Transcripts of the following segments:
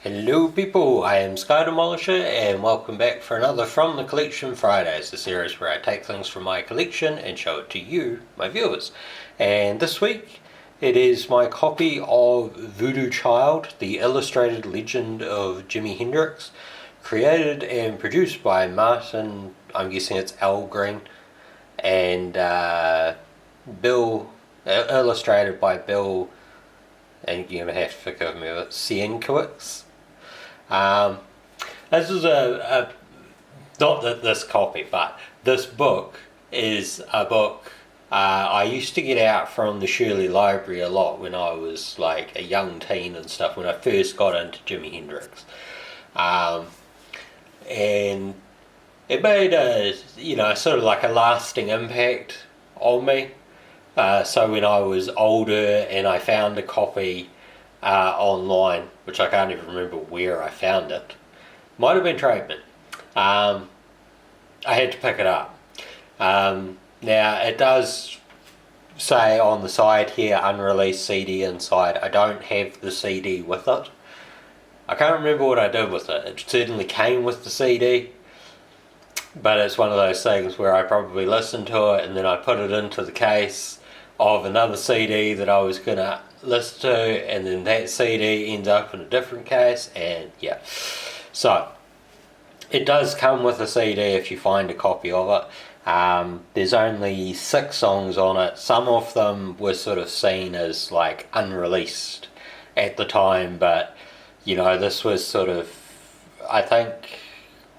Hello people, I am Sky Demolisher and welcome back for another From the Collection Fridays, the series where I take things from my collection and show it to you, my viewers. And this week it is my copy of Voodoo Child, the illustrated legend of Jimi Hendrix, created and produced by Martin, I'm guessing it's Al Green, and Bill, illustrated by Bill, and you're going to have to forgive me, but Sienkiewicz. Um, this is not that this copy, but this book is a book I used to get out from the Shirley Library a lot when I was like a young teen and stuff, when I first got into Jimi Hendrix. And it made sort of like a lasting impact on me. So when I was older and I found a copy online, which I can't even remember where I found it, might have been Trademan. I had to pick it up. Now it does say on the side here, unreleased CD inside. I don't have the CD with it. I can't remember what I did with it. It certainly came with the CD, but it's one of those things where I probably listened to it and then I put it into the case of another CD that I was going to listen to, and then that CD ends up in a different case, and yeah. So it does come with a CD if you find a copy of it. There's only 6 songs on it. Some of them were sort of seen as like unreleased at the time, but this was sort of, I think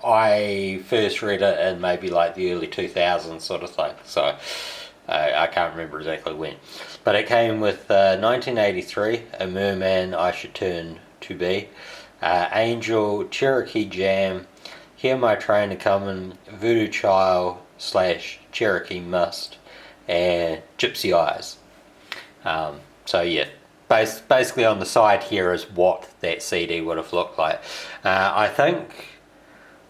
I first read it in maybe like the early 2000s sort of thing, so I can't remember exactly when. But it came with 1983, A Merman I Should Turn to Be, Angel, Cherokee Jam, Hear My Train A-Comin', Voodoo Child / Cherokee Mist, and Gypsy Eyes. So yeah, basically on the side here is what that CD would have looked like. I think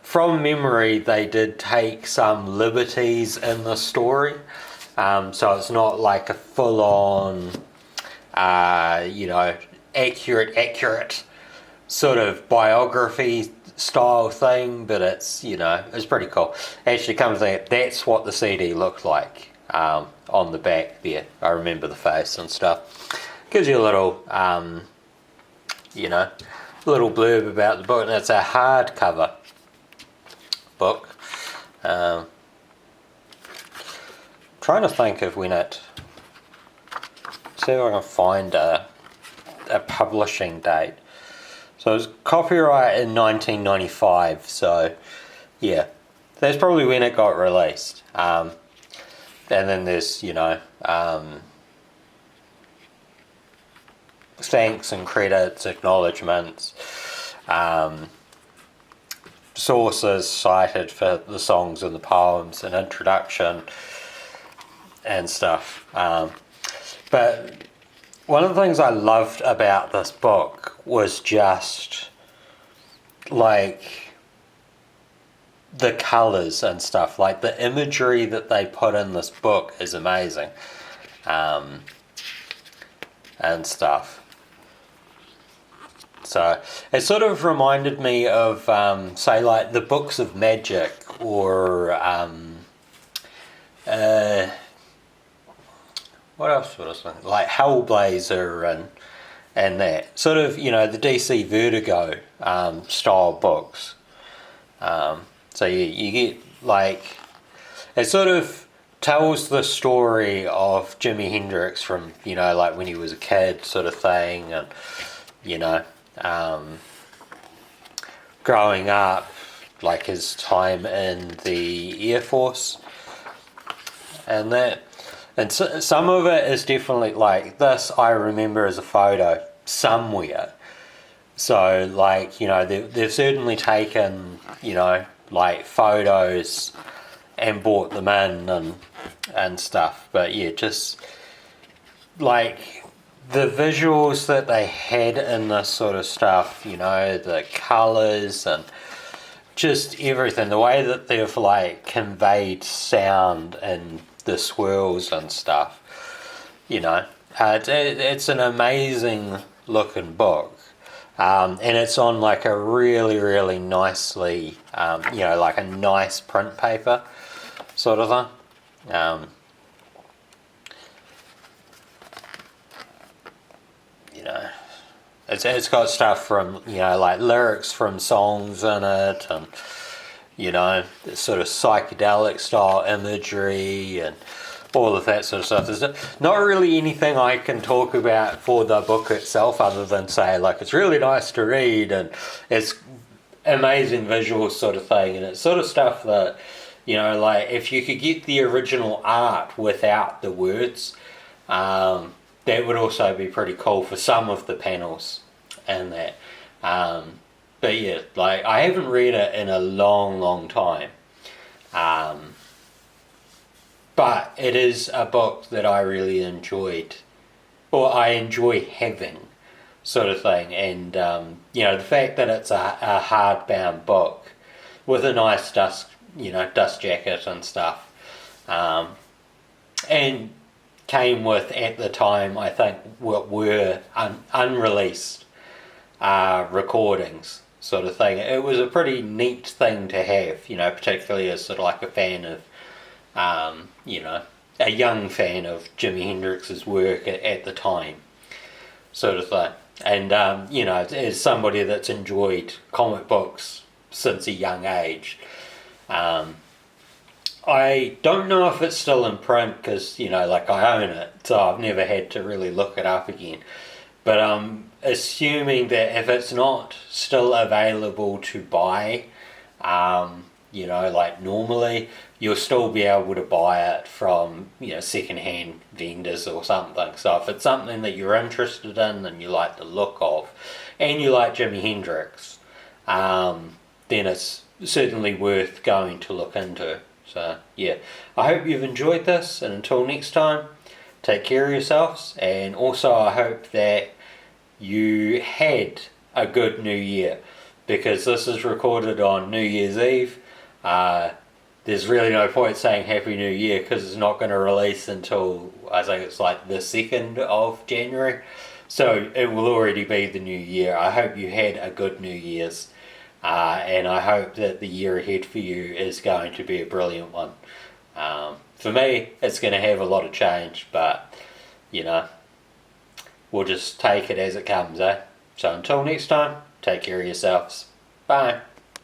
from memory they did take some liberties in the story. So it's not like a full-on, accurate sort of biography style thing, but it's pretty cool. Actually, comes out, that's what the CD looked like on the back there. I remember the face and stuff. Gives you a little, little blurb about the book, and it's a hardcover book. Trying to think of when it, see if I can find a publishing date. So it was copyright in 1995, so yeah, that's probably when it got released. And then there's thanks and credits, acknowledgements, sources cited for the songs and the poems, an introduction and stuff. But one of the things I loved about this book was just like the colours and stuff. Like the imagery that they put in this book is amazing, and stuff. So it sort of reminded me of say like the books of magic, or what else would I say? Like Hellblazer and that sort of, the DC Vertigo style books. So you get like, it sort of tells the story of Jimi Hendrix from like when he was a kid sort of thing, and growing up, like his time in the Air Force and that. And so, some of it is definitely like this, I remember as a photo somewhere. So like, they've certainly taken, like photos and brought them in and stuff. But yeah, just like the visuals that they had in this sort of stuff, the colours and just everything, the way that they've like conveyed sound and the swirls and stuff, it's an amazing looking book. And it's on like a really, really nicely, like a nice print paper sort of thing. You know, it's got stuff from, like lyrics from songs in it, and, sort of psychedelic style imagery and all of that sort of stuff. There's not really anything I can talk about for the book itself other than say, like, it's really nice to read and it's amazing visual sort of thing, and it's sort of stuff that, like, if you could get the original art without the words, that would also be pretty cool for some of the panels and that. But yeah, like, I haven't read it in a long, long time. But it is a book that I really enjoyed, or I enjoy having, sort of thing. And, the fact that it's a hardbound book with a nice dust jacket and stuff, and came with, at the time, I think, what were unreleased recordings, sort of thing. It was a pretty neat thing to have, particularly as sort of like a fan of, a young fan of Jimi Hendrix's work at the time, sort of thing. And, as somebody that's enjoyed comic books since a young age, I don't know if it's still in print because, like, I own it, so I've never had to really look it up again. But I'm assuming that if it's not still available to buy, like normally, you'll still be able to buy it from, second-hand vendors or something. So if it's something that you're interested in and you like the look of, and you like Jimi Hendrix, then it's certainly worth going to look into. So, yeah, I hope you've enjoyed this, and until next time, take care of yourselves, and also I hope that you had a good New Year, because this is recorded on New Year's Eve. There's really no point saying Happy New Year because it's not going to release until, I think it's like the 2nd of January. So it will already be the new year. I hope you had a good New Year's. And I hope that the year ahead for you is going to be a brilliant one. For me, it's going to have a lot of change, but, we'll just take it as it comes, eh? So until next time, take care of yourselves. Bye.